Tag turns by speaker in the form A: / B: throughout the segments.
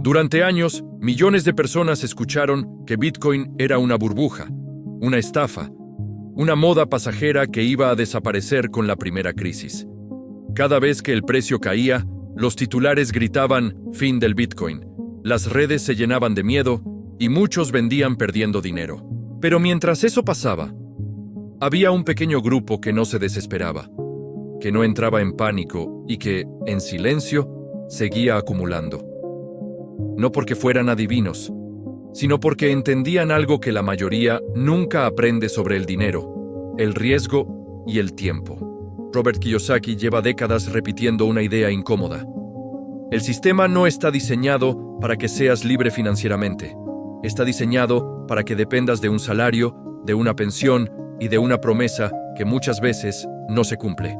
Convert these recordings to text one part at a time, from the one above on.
A: Durante años, millones de personas escucharon que Bitcoin era una burbuja, una estafa, una moda pasajera que iba a desaparecer con la primera crisis. Cada vez que el precio caía, los titulares gritaban «Fin del Bitcoin». Las redes se llenaban de miedo y muchos vendían perdiendo dinero. Pero mientras eso pasaba, había un pequeño grupo que no se desesperaba, que no entraba en pánico y que, en silencio, seguía acumulando. No porque fueran adivinos, sino porque entendían algo que la mayoría nunca aprende sobre el dinero: el riesgo y el tiempo. Robert Kiyosaki lleva décadas repitiendo una idea incómoda. El sistema no está diseñado para que seas libre financieramente. Está diseñado para que dependas de un salario, de una pensión y de una promesa que muchas veces no se cumple.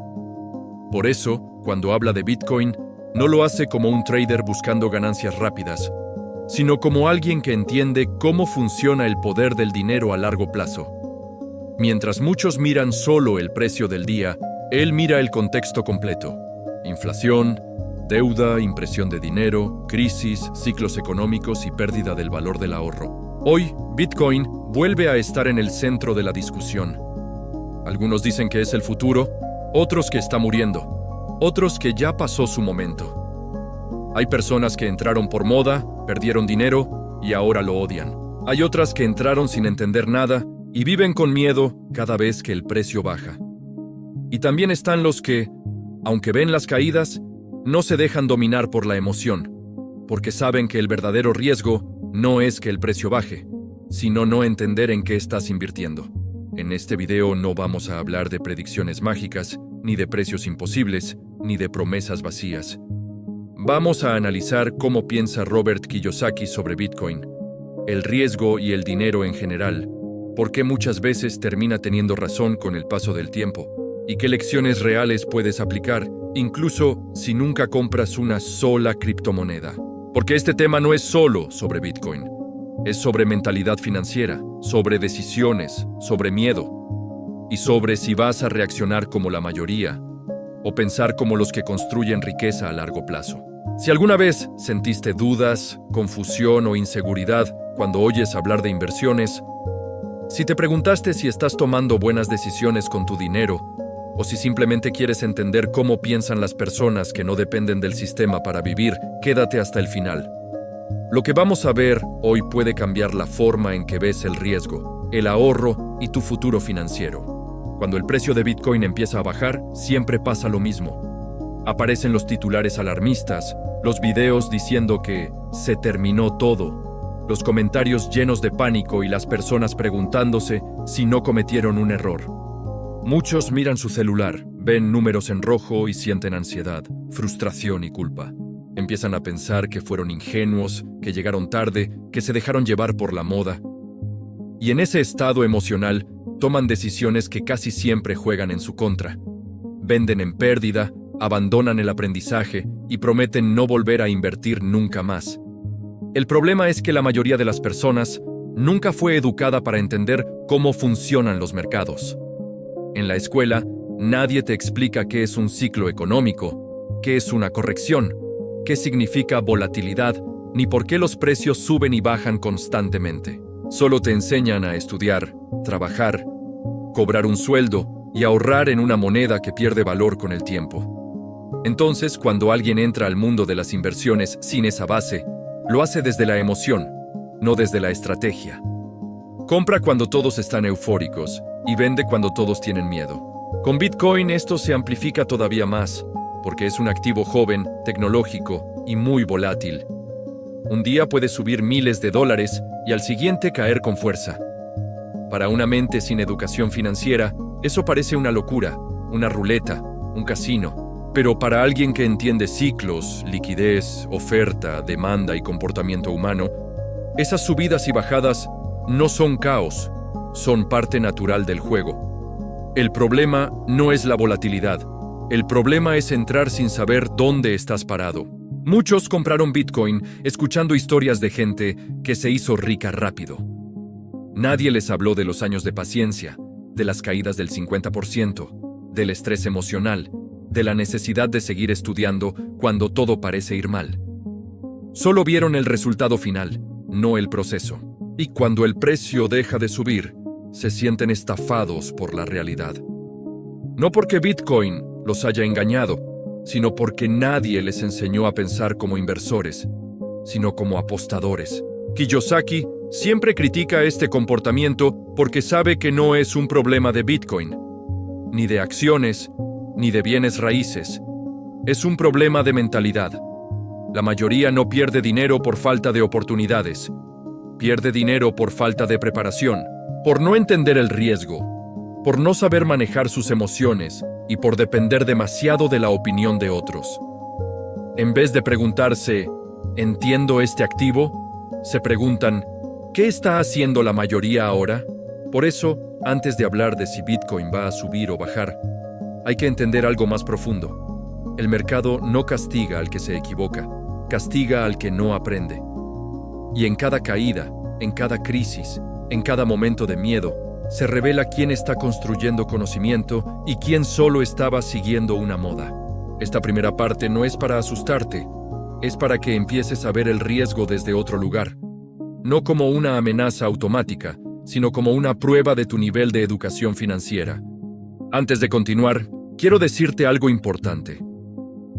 A: Por eso, cuando habla de Bitcoin, no lo hace como un trader buscando ganancias rápidas, sino como alguien que entiende cómo funciona el poder del dinero a largo plazo. Mientras muchos miran solo el precio del día, él mira el contexto completo: inflación, deuda, impresión de dinero, crisis, ciclos económicos y pérdida del valor del ahorro. Hoy, Bitcoin vuelve a estar en el centro de la discusión. Algunos dicen que es el futuro, otros que está muriendo, otros que ya pasó su momento. Hay personas que entraron por moda, perdieron dinero y ahora lo odian. Hay otras que entraron sin entender nada y viven con miedo cada vez que el precio baja. Y también están los que, aunque ven las caídas, no se dejan dominar por la emoción, porque saben que el verdadero riesgo no es que el precio baje, sino no entender en qué estás invirtiendo. En este video no vamos a hablar de predicciones mágicas, ni de precios imposibles, ni de promesas vacías. Vamos a analizar cómo piensa Robert Kiyosaki sobre Bitcoin, el riesgo y el dinero en general, por qué muchas veces termina teniendo razón con el paso del tiempo, y qué lecciones reales puedes aplicar, incluso si nunca compras una sola criptomoneda. Porque este tema no es solo sobre Bitcoin, es sobre mentalidad financiera, sobre decisiones, sobre miedo, y sobre si vas a reaccionar como la mayoría o pensar como los que construyen riqueza a largo plazo. Si alguna vez sentiste dudas, confusión o inseguridad cuando oyes hablar de inversiones, si te preguntaste si estás tomando buenas decisiones con tu dinero, o si simplemente quieres entender cómo piensan las personas que no dependen del sistema para vivir, quédate hasta el final. Lo que vamos a ver hoy puede cambiar la forma en que ves el riesgo, el ahorro y tu futuro financiero. Cuando el precio de Bitcoin empieza a bajar, siempre pasa lo mismo. Aparecen los titulares alarmistas, los videos diciendo que se terminó todo, los comentarios llenos de pánico y las personas preguntándose si no cometieron un error. Muchos miran su celular, ven números en rojo y sienten ansiedad, frustración y culpa. Empiezan a pensar que fueron ingenuos, que llegaron tarde, que se dejaron llevar por la moda. Y en ese estado emocional, toman decisiones que casi siempre juegan en su contra. Venden en pérdida, abandonan el aprendizaje y prometen no volver a invertir nunca más. El problema es que la mayoría de las personas nunca fue educada para entender cómo funcionan los mercados. En la escuela, nadie te explica qué es un ciclo económico, qué es una corrección, qué significa volatilidad, ni por qué los precios suben y bajan constantemente. Solo te enseñan a estudiar, trabajar, cobrar un sueldo y ahorrar en una moneda que pierde valor con el tiempo. Entonces, cuando alguien entra al mundo de las inversiones sin esa base, lo hace desde la emoción, no desde la estrategia. Compra cuando todos están eufóricos y vende cuando todos tienen miedo. Con Bitcoin esto se amplifica todavía más, porque es un activo joven, tecnológico y muy volátil. Un día puede subir miles de dólares y al siguiente caer con fuerza. Para una mente sin educación financiera, eso parece una locura, una ruleta, un casino. Pero para alguien que entiende ciclos, liquidez, oferta, demanda y comportamiento humano, esas subidas y bajadas no son caos, son parte natural del juego. El problema no es la volatilidad. El problema es entrar sin saber dónde estás parado. Muchos compraron Bitcoin escuchando historias de gente que se hizo rica rápido. Nadie les habló de los años de paciencia, de las caídas del 50%, del estrés emocional, de la necesidad de seguir estudiando cuando todo parece ir mal. Solo vieron el resultado final, no el proceso. Y cuando el precio deja de subir, se sienten estafados por la realidad. No porque Bitcoin los haya engañado, sino porque nadie les enseñó a pensar como inversores, sino como apostadores. Kiyosaki siempre critica este comportamiento porque sabe que no es un problema de Bitcoin, ni de acciones, ni de bienes raíces. Es un problema de mentalidad. La mayoría no pierde dinero por falta de oportunidades. Pierde dinero por falta de preparación, por no entender el riesgo, por no saber manejar sus emociones y por depender demasiado de la opinión de otros. En vez de preguntarse, ¿entiendo este activo?, se preguntan, ¿qué está haciendo la mayoría ahora? Por eso, antes de hablar de si Bitcoin va a subir o bajar, hay que entender algo más profundo. El mercado no castiga al que se equivoca, castiga al que no aprende. Y en cada caída, en cada crisis, en cada momento de miedo, se revela quién está construyendo conocimiento y quién solo estaba siguiendo una moda. Esta primera parte no es para asustarte, es para que empieces a ver el riesgo desde otro lugar. No como una amenaza automática, sino como una prueba de tu nivel de educación financiera. Antes de continuar, quiero decirte algo importante.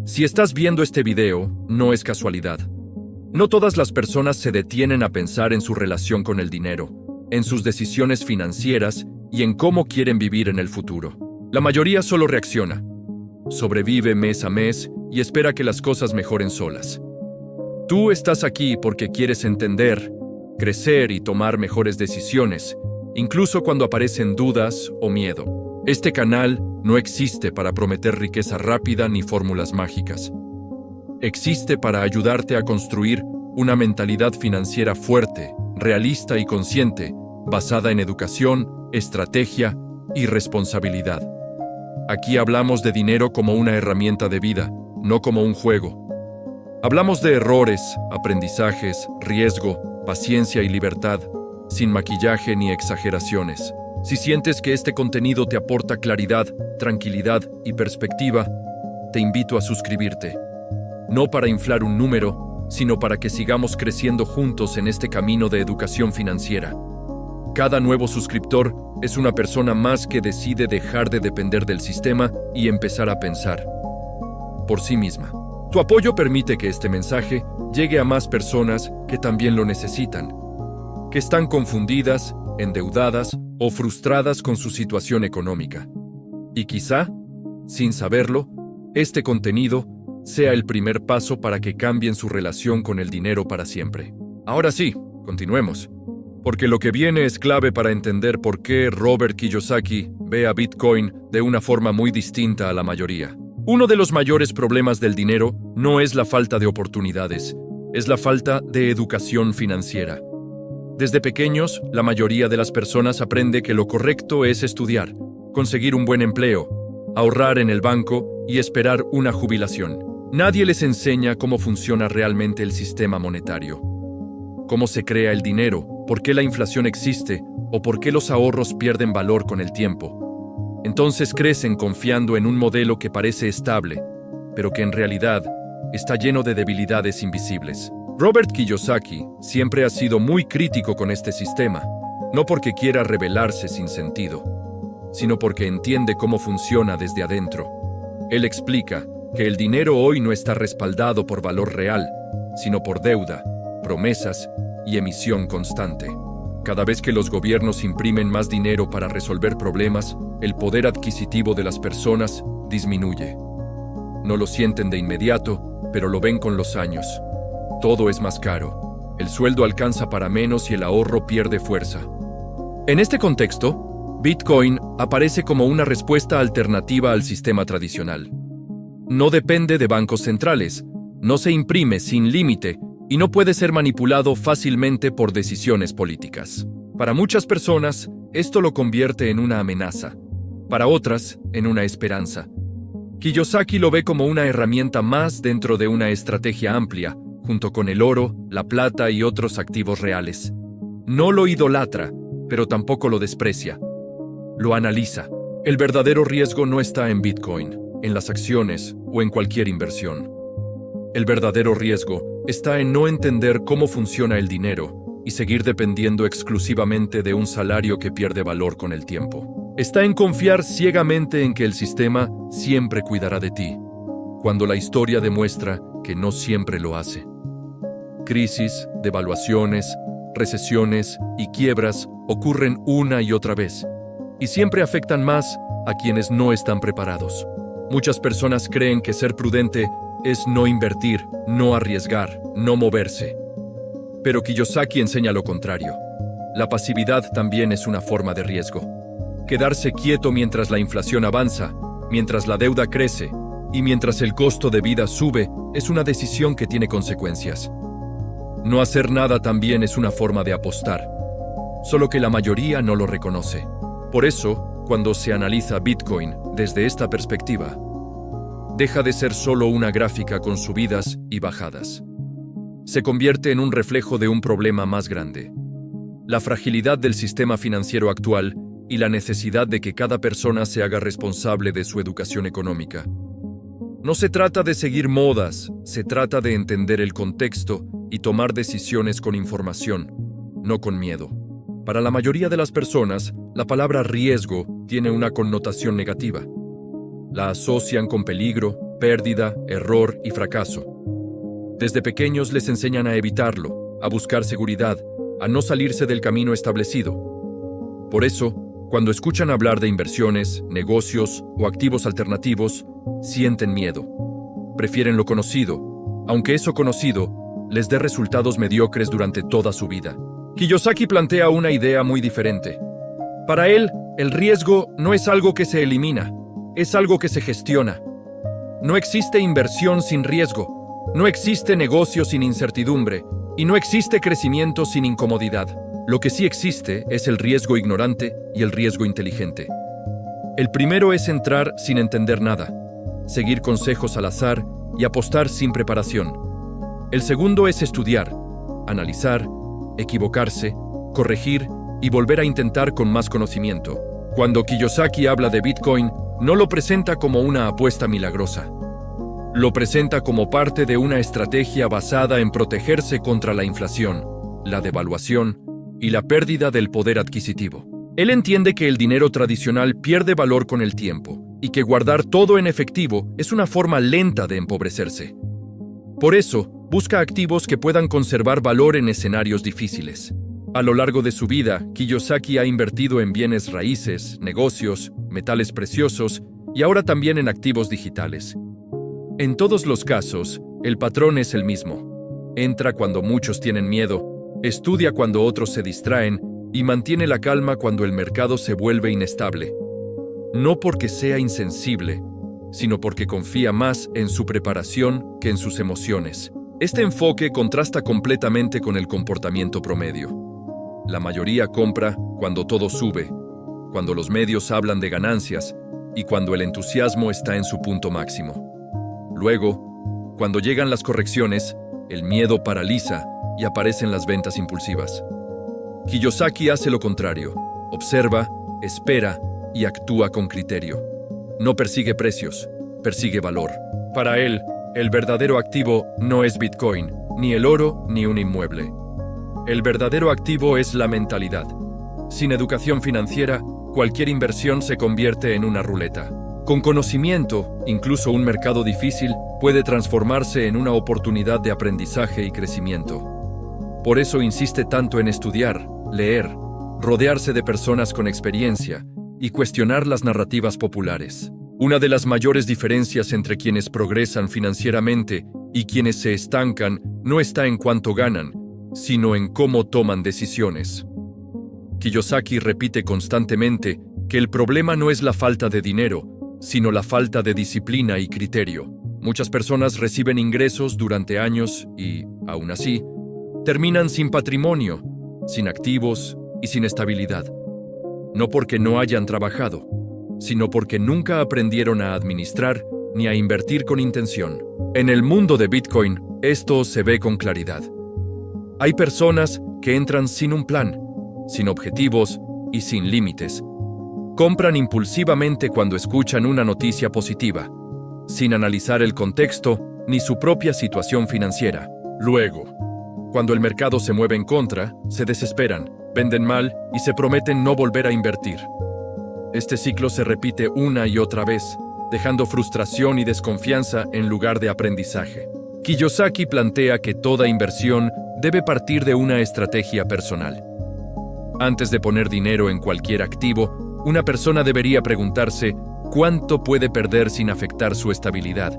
A: Si estás viendo este video, no es casualidad. No todas las personas se detienen a pensar en su relación con el dinero, en sus decisiones financieras y en cómo quieren vivir en el futuro. La mayoría solo reacciona, sobrevive mes a mes y espera que las cosas mejoren solas. Tú estás aquí porque quieres entender, crecer y tomar mejores decisiones, incluso cuando aparecen dudas o miedo. Este canal no existe para prometer riqueza rápida ni fórmulas mágicas. Existe para ayudarte a construir una mentalidad financiera fuerte, realista y consciente, basada en educación, estrategia y responsabilidad. Aquí hablamos de dinero como una herramienta de vida, no como un juego. Hablamos de errores, aprendizajes, riesgo, paciencia y libertad, sin maquillaje ni exageraciones. Si sientes que este contenido te aporta claridad, tranquilidad y perspectiva, te invito a suscribirte. No para inflar un número, sino para que sigamos creciendo juntos en este camino de educación financiera. Cada nuevo suscriptor es una persona más que decide dejar de depender del sistema y empezar a pensar por sí misma. Tu apoyo permite que este mensaje llegue a más personas que también lo necesitan, que están confundidas, endeudadas o frustradas con su situación económica. Y quizá, sin saberlo, este contenido sea el primer paso para que cambien su relación con el dinero para siempre. Ahora sí, continuemos, porque lo que viene es clave para entender por qué Robert Kiyosaki ve a Bitcoin de una forma muy distinta a la mayoría. Uno de los mayores problemas del dinero no es la falta de oportunidades, es la falta de educación financiera. Desde pequeños, la mayoría de las personas aprende que lo correcto es estudiar, conseguir un buen empleo, ahorrar en el banco y esperar una jubilación. Nadie les enseña cómo funciona realmente el sistema monetario, cómo se crea el dinero, por qué la inflación existe o por qué los ahorros pierden valor con el tiempo. Entonces crecen confiando en un modelo que parece estable, pero que en realidad está lleno de debilidades invisibles. Robert Kiyosaki siempre ha sido muy crítico con este sistema, no porque quiera rebelarse sin sentido, sino porque entiende cómo funciona desde adentro. Él explica que el dinero hoy no está respaldado por valor real, sino por deuda, promesas y emisión constante. Cada vez que los gobiernos imprimen más dinero para resolver problemas, el poder adquisitivo de las personas disminuye. No lo sienten de inmediato, pero lo ven con los años. Todo es más caro, el sueldo alcanza para menos y el ahorro pierde fuerza. En este contexto, Bitcoin aparece como una respuesta alternativa al sistema tradicional. No depende de bancos centrales, no se imprime sin límite y no puede ser manipulado fácilmente por decisiones políticas. Para muchas personas, esto lo convierte en una amenaza. Para otras, en una esperanza. Kiyosaki lo ve como una herramienta más dentro de una estrategia amplia, junto con el oro, la plata y otros activos reales. No lo idolatra, pero tampoco lo desprecia. Lo analiza. El verdadero riesgo no está en Bitcoin, en las acciones o en cualquier inversión. El verdadero riesgo está en no entender cómo funciona el dinero y seguir dependiendo exclusivamente de un salario que pierde valor con el tiempo. Está en confiar ciegamente en que el sistema siempre cuidará de ti, cuando la historia demuestra que no siempre lo hace. Crisis, devaluaciones, recesiones y quiebras ocurren una y otra vez, y siempre afectan más a quienes no están preparados. Muchas personas creen que ser prudente es no invertir, no arriesgar, no moverse. Pero Kiyosaki enseña lo contrario. La pasividad también es una forma de riesgo. Quedarse quieto mientras la inflación avanza, mientras la deuda crece y mientras el costo de vida sube es una decisión que tiene consecuencias. No hacer nada también es una forma de apostar, solo que la mayoría no lo reconoce. Por eso, cuando se analiza Bitcoin desde esta perspectiva, deja de ser solo una gráfica con subidas y bajadas. Se convierte en un reflejo de un problema más grande: la fragilidad del sistema financiero actual y la necesidad de que cada persona se haga responsable de su educación económica. No se trata de seguir modas, se trata de entender el contexto y tomar decisiones con información, no con miedo. Para la mayoría de las personas, la palabra riesgo tiene una connotación negativa. La asocian con peligro, pérdida, error y fracaso. Desde pequeños les enseñan a evitarlo, a buscar seguridad, a no salirse del camino establecido. Por eso, cuando escuchan hablar de inversiones, negocios o activos alternativos, sienten miedo. Prefieren lo conocido, aunque eso conocido les dé resultados mediocres durante toda su vida. Kiyosaki plantea una idea muy diferente. Para él, el riesgo no es algo que se elimina, es algo que se gestiona. No existe inversión sin riesgo, no existe negocio sin incertidumbre y no existe crecimiento sin incomodidad. Lo que sí existe es el riesgo ignorante y el riesgo inteligente. El primero es entrar sin entender nada, seguir consejos al azar y apostar sin preparación. El segundo es estudiar, analizar, equivocarse, corregir y volver a intentar con más conocimiento. Cuando Kiyosaki habla de Bitcoin, no lo presenta como una apuesta milagrosa. Lo presenta como parte de una estrategia basada en protegerse contra la inflación, la devaluación y la pérdida del poder adquisitivo. Él entiende que el dinero tradicional pierde valor con el tiempo y que guardar todo en efectivo es una forma lenta de empobrecerse. Por eso, busca activos que puedan conservar valor en escenarios difíciles. A lo largo de su vida, Kiyosaki ha invertido en bienes raíces, negocios, metales preciosos y ahora también en activos digitales. En todos los casos, el patrón es el mismo. Entra cuando muchos tienen miedo, estudia cuando otros se distraen y mantiene la calma cuando el mercado se vuelve inestable. No porque sea insensible, sino porque confía más en su preparación que en sus emociones. Este enfoque contrasta completamente con el comportamiento promedio. La mayoría compra cuando todo sube, cuando los medios hablan de ganancias y cuando el entusiasmo está en su punto máximo. Luego, cuando llegan las correcciones, el miedo paraliza y aparecen las ventas impulsivas. Kiyosaki hace lo contrario: observa, espera y actúa con criterio. No persigue precios, persigue valor. Para él, el verdadero activo no es Bitcoin, ni el oro, ni un inmueble. El verdadero activo es la mentalidad. Sin educación financiera, cualquier inversión se convierte en una ruleta. Con conocimiento, incluso un mercado difícil puede transformarse en una oportunidad de aprendizaje y crecimiento. Por eso insiste tanto en estudiar, leer, rodearse de personas con experiencia y cuestionar las narrativas populares. Una de las mayores diferencias entre quienes progresan financieramente y quienes se estancan no está en cuánto ganan, sino en cómo toman decisiones. Kiyosaki repite constantemente que el problema no es la falta de dinero, sino la falta de disciplina y criterio. Muchas personas reciben ingresos durante años y, aún así, terminan sin patrimonio, sin activos y sin estabilidad. No porque no hayan trabajado, sino porque nunca aprendieron a administrar ni a invertir con intención. En el mundo de Bitcoin, esto se ve con claridad. Hay personas que entran sin un plan, sin objetivos y sin límites. Compran impulsivamente cuando escuchan una noticia positiva, sin analizar el contexto ni su propia situación financiera. Luego, cuando el mercado se mueve en contra, se desesperan, venden mal y se prometen no volver a invertir. Este ciclo se repite una y otra vez, dejando frustración y desconfianza en lugar de aprendizaje. Kiyosaki plantea que toda inversión debe partir de una estrategia personal. Antes de poner dinero en cualquier activo, una persona debería preguntarse cuánto puede perder sin afectar su estabilidad,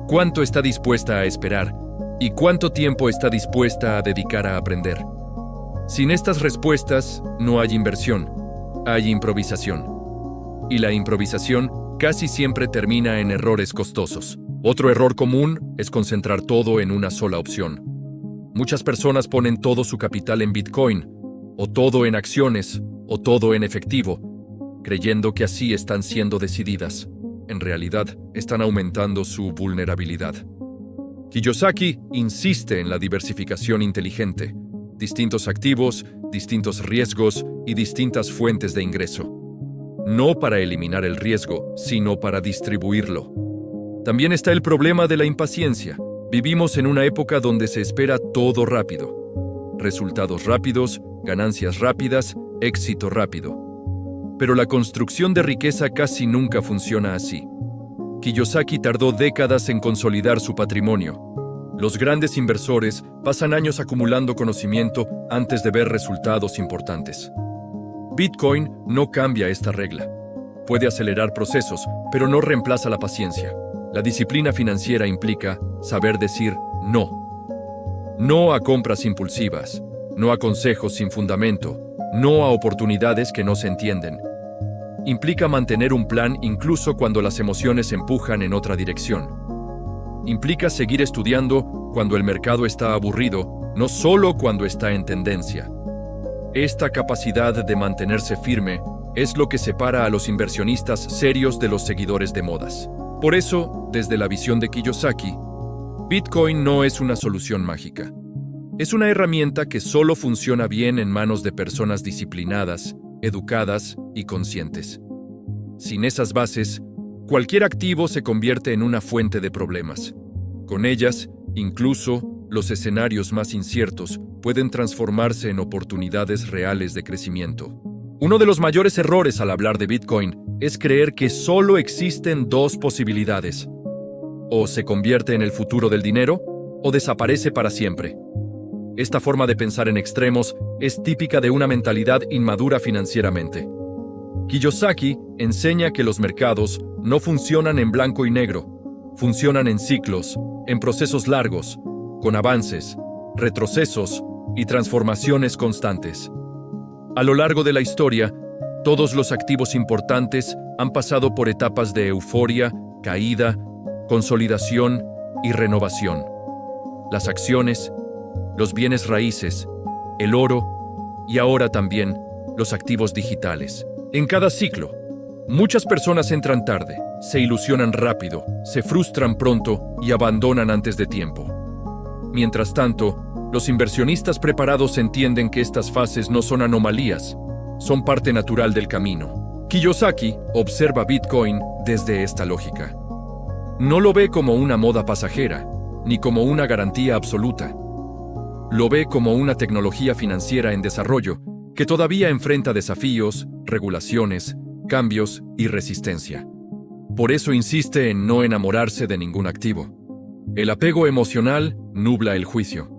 A: cuánto está dispuesta a esperar y cuánto tiempo está dispuesta a dedicar a aprender. Sin estas respuestas, no hay inversión, hay improvisación. Y la improvisación casi siempre termina en errores costosos. Otro error común es concentrar todo en una sola opción. Muchas personas ponen todo su capital en Bitcoin, o todo en acciones, o todo en efectivo, creyendo que así están siendo decididas. En realidad, están aumentando su vulnerabilidad. Kiyosaki insiste en la diversificación inteligente, distintos activos, distintos riesgos y distintas fuentes de ingreso. No para eliminar el riesgo, sino para distribuirlo. También está el problema de la impaciencia. Vivimos en una época donde se espera todo rápido. Resultados rápidos, ganancias rápidas, éxito rápido. Pero la construcción de riqueza casi nunca funciona así. Kiyosaki tardó décadas en consolidar su patrimonio. Los grandes inversores pasan años acumulando conocimiento antes de ver resultados importantes. Bitcoin no cambia esta regla. Puede acelerar procesos, pero no reemplaza la paciencia. La disciplina financiera implica saber decir no. No a compras impulsivas, no a consejos sin fundamento, no a oportunidades que no se entienden. Implica mantener un plan incluso cuando las emociones empujan en otra dirección. Implica seguir estudiando cuando el mercado está aburrido, no solo cuando está en tendencia. Esta capacidad de mantenerse firme es lo que separa a los inversionistas serios de los seguidores de modas. Por eso, desde la visión de Kiyosaki, Bitcoin no es una solución mágica. Es una herramienta que solo funciona bien en manos de personas disciplinadas, educadas y conscientes. Sin esas bases, cualquier activo se convierte en una fuente de problemas. Con ellas, incluso los escenarios más inciertos pueden transformarse en oportunidades reales de crecimiento. Uno de los mayores errores al hablar de Bitcoin es creer que solo existen dos posibilidades. O se convierte en el futuro del dinero, o desaparece para siempre. Esta forma de pensar en extremos es típica de una mentalidad inmadura financieramente. Kiyosaki enseña que los mercados no funcionan en blanco y negro, funcionan en ciclos, en procesos largos, con avances, retrocesos y transformaciones constantes. A lo largo de la historia, todos los activos importantes han pasado por etapas de euforia, caída, consolidación y renovación. Las acciones, los bienes raíces, el oro y ahora también los activos digitales. En cada ciclo, muchas personas entran tarde, se ilusionan rápido, se frustran pronto y abandonan antes de tiempo. Mientras tanto, los inversionistas preparados entienden que estas fases no son anomalías, son parte natural del camino. Kiyosaki observa Bitcoin desde esta lógica. No lo ve como una moda pasajera, ni como una garantía absoluta. Lo ve como una tecnología financiera en desarrollo que todavía enfrenta desafíos, regulaciones, cambios y resistencia. Por eso insiste en no enamorarse de ningún activo. El apego emocional nubla el juicio.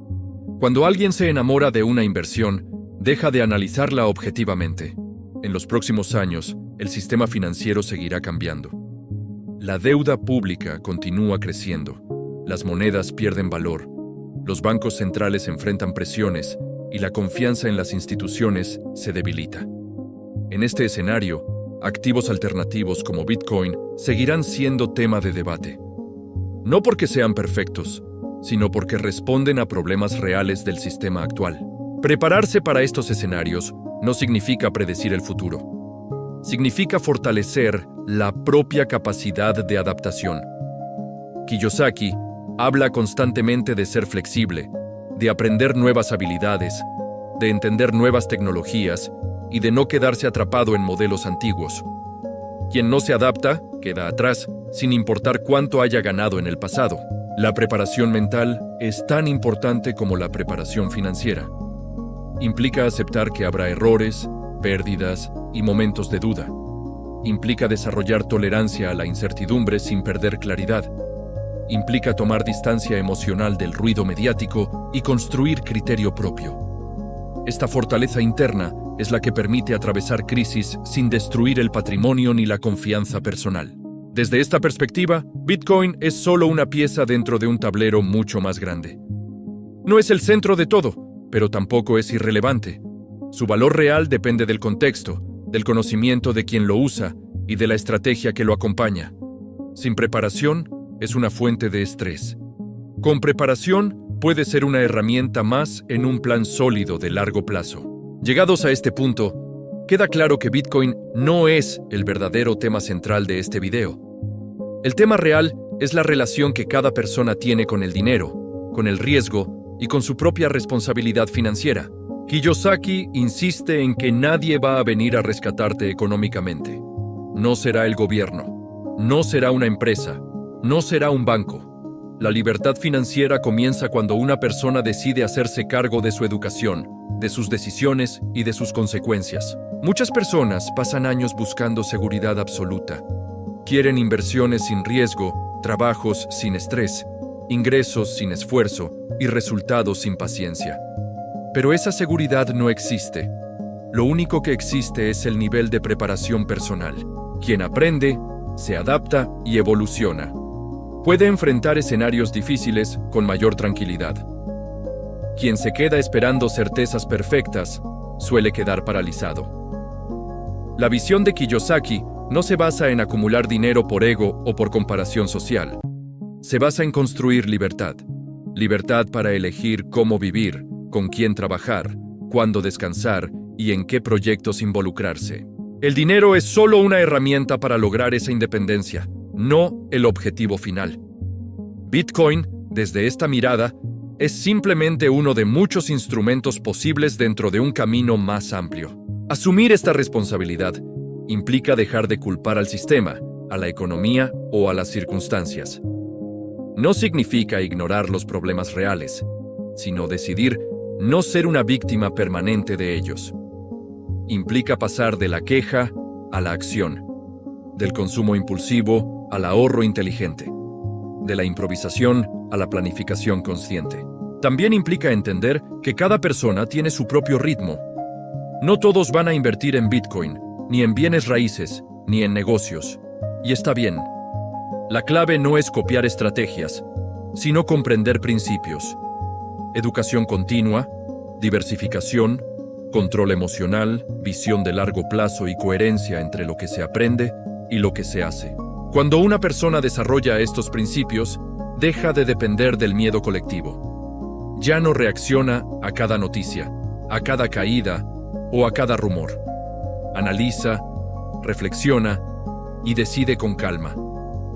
A: Cuando alguien se enamora de una inversión, deja de analizarla objetivamente. En los próximos años, el sistema financiero seguirá cambiando. La deuda pública continúa creciendo. Las monedas pierden valor. Los bancos centrales enfrentan presiones y la confianza en las instituciones se debilita. En este escenario, activos alternativos como Bitcoin seguirán siendo tema de debate. No porque sean perfectos, sino porque responden a problemas reales del sistema actual. Prepararse para estos escenarios no significa predecir el futuro. Significa fortalecer la propia capacidad de adaptación. Kiyosaki habla constantemente de ser flexible, de aprender nuevas habilidades, de entender nuevas tecnologías y de no quedarse atrapado en modelos antiguos. Quien no se adapta, queda atrás, sin importar cuánto haya ganado en el pasado. La preparación mental es tan importante como la preparación financiera. Implica aceptar que habrá errores, pérdidas y momentos de duda. Implica desarrollar tolerancia a la incertidumbre sin perder claridad. Implica tomar distancia emocional del ruido mediático y construir criterio propio. Esta fortaleza interna es la que permite atravesar crisis sin destruir el patrimonio ni la confianza personal. Desde esta perspectiva, Bitcoin es solo una pieza dentro de un tablero mucho más grande. No es el centro de todo, pero tampoco es irrelevante. Su valor real depende del contexto, del conocimiento de quien lo usa y de la estrategia que lo acompaña. Sin preparación, es una fuente de estrés. Con preparación, puede ser una herramienta más en un plan sólido de largo plazo. Llegados a este punto, queda claro que Bitcoin no es el verdadero tema central de este video. El tema real es la relación que cada persona tiene con el dinero, con el riesgo y con su propia responsabilidad financiera. Kiyosaki insiste en que nadie va a venir a rescatarte económicamente. No será el gobierno, no será una empresa, no será un banco. La libertad financiera comienza cuando una persona decide hacerse cargo de su educación, de sus decisiones y de sus consecuencias. Muchas personas pasan años buscando seguridad absoluta. Quieren inversiones sin riesgo, trabajos sin estrés, ingresos sin esfuerzo y resultados sin paciencia. Pero esa seguridad no existe. Lo único que existe es el nivel de preparación personal. Quien aprende, se adapta y evoluciona. Puede enfrentar escenarios difíciles con mayor tranquilidad. Quien se queda esperando certezas perfectas suele quedar paralizado. La visión de Kiyosaki no se basa en acumular dinero por ego o por comparación social. Se basa en construir libertad. Libertad para elegir cómo vivir, con quién trabajar, cuándo descansar y en qué proyectos involucrarse. El dinero es solo una herramienta para lograr esa independencia, no el objetivo final. Bitcoin, desde esta mirada, es simplemente uno de muchos instrumentos posibles dentro de un camino más amplio. Asumir esta responsabilidad implica dejar de culpar al sistema, a la economía o a las circunstancias. No significa ignorar los problemas reales, sino decidir no ser una víctima permanente de ellos. Implica pasar de la queja a la acción, del consumo impulsivo al ahorro inteligente, de la improvisación a la planificación consciente. También implica entender que cada persona tiene su propio ritmo. No todos van a invertir en Bitcoin, ni en bienes raíces, ni en negocios. Y está bien. La clave no es copiar estrategias, sino comprender principios. Educación continua, diversificación, control emocional, visión de largo plazo y coherencia entre lo que se aprende y lo que se hace. Cuando una persona desarrolla estos principios, deja de depender del miedo colectivo. Ya no reacciona a cada noticia, a cada caída o a cada rumor. Analiza, reflexiona y decide con calma.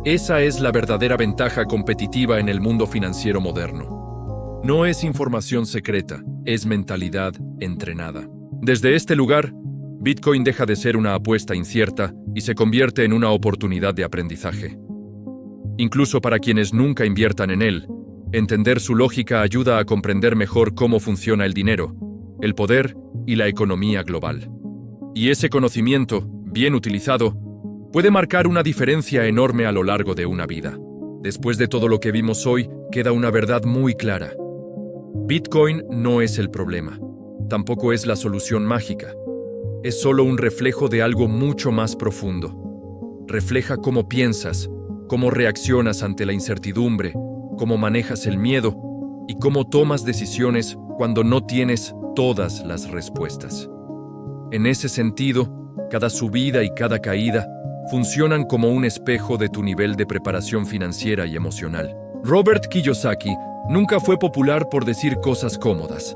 A: Esa es la verdadera ventaja competitiva en el mundo financiero moderno. No es información secreta, es mentalidad entrenada. Desde este lugar, Bitcoin deja de ser una apuesta incierta y se convierte en una oportunidad de aprendizaje. Incluso para quienes nunca inviertan en él, entender su lógica ayuda a comprender mejor cómo funciona el dinero, el poder y la economía global. Y ese conocimiento, bien utilizado, puede marcar una diferencia enorme a lo largo de una vida. Después de todo lo que vimos hoy, queda una verdad muy clara. Bitcoin no es el problema, tampoco es la solución mágica. Es solo un reflejo de algo mucho más profundo. Refleja cómo piensas, cómo reaccionas ante la incertidumbre, cómo manejas el miedo y cómo tomas decisiones cuando no tienes todas las respuestas. En ese sentido, cada subida y cada caída funcionan como un espejo de tu nivel de preparación financiera y emocional. Robert Kiyosaki nunca fue popular por decir cosas cómodas.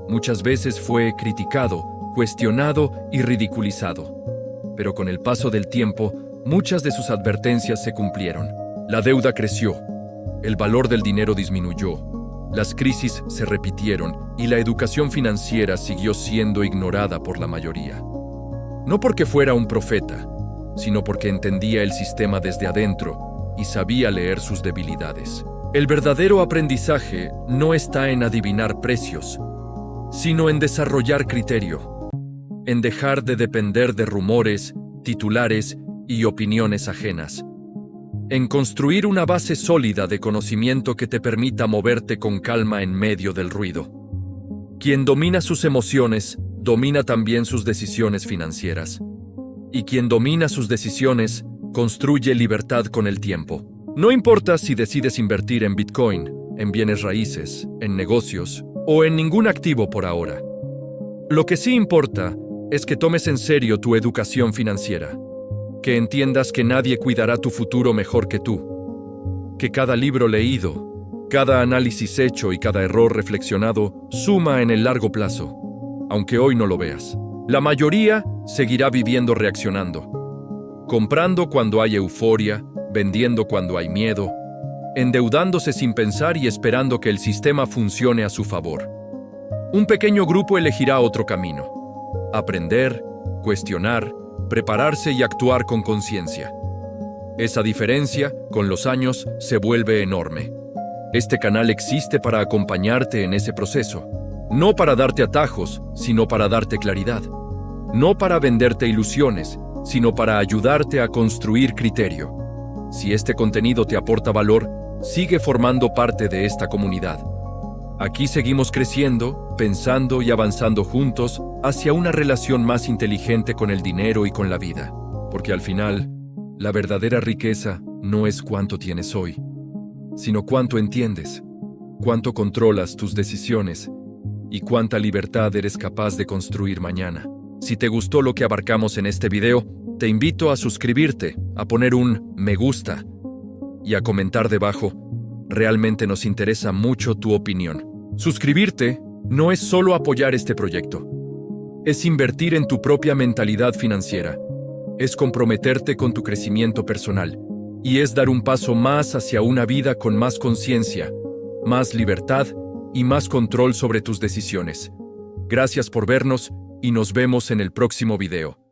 A: Muchas veces fue criticado, cuestionado y ridiculizado. Pero con el paso del tiempo, muchas de sus advertencias se cumplieron. La deuda creció, el valor del dinero disminuyó, las crisis se repitieron y la educación financiera siguió siendo ignorada por la mayoría. No porque fuera un profeta, sino porque entendía el sistema desde adentro y sabía leer sus debilidades. El verdadero aprendizaje no está en adivinar precios, sino en desarrollar criterio, en dejar de depender de rumores, titulares y opiniones ajenas, en construir una base sólida de conocimiento que te permita moverte con calma en medio del ruido. Quien domina sus emociones, domina también sus decisiones financieras. Y quien domina sus decisiones, construye libertad con el tiempo. No importa si decides invertir en Bitcoin, en bienes raíces, en negocios o en ningún activo por ahora. Lo que sí importa es que tomes en serio tu educación financiera, que entiendas que nadie cuidará tu futuro mejor que tú, que cada libro leído, cada análisis hecho y cada error reflexionado suma en el largo plazo, aunque hoy no lo veas. La mayoría seguirá viviendo reaccionando, comprando cuando hay euforia, vendiendo cuando hay miedo, endeudándose sin pensar y esperando que el sistema funcione a su favor. Un pequeño grupo elegirá otro camino: aprender, cuestionar, prepararse y actuar con conciencia. Esa diferencia, con los años, se vuelve enorme. Este canal existe para acompañarte en ese proceso, no para darte atajos, sino para darte claridad. No para venderte ilusiones, sino para ayudarte a construir criterio. Si este contenido te aporta valor, sigue formando parte de esta comunidad. Aquí seguimos creciendo, pensando y avanzando juntos hacia una relación más inteligente con el dinero y con la vida. Porque al final, la verdadera riqueza no es cuánto tienes hoy, sino cuánto entiendes, cuánto controlas tus decisiones y cuánta libertad eres capaz de construir mañana. Si te gustó lo que abarcamos en este video, te invito a suscribirte, a poner un me gusta y a comentar debajo. Realmente nos interesa mucho tu opinión. Suscribirte no es solo apoyar este proyecto. Es invertir en tu propia mentalidad financiera. Es comprometerte con tu crecimiento personal. Y es dar un paso más hacia una vida con más conciencia, más libertad y más control sobre tus decisiones. Gracias por vernos y nos vemos en el próximo video.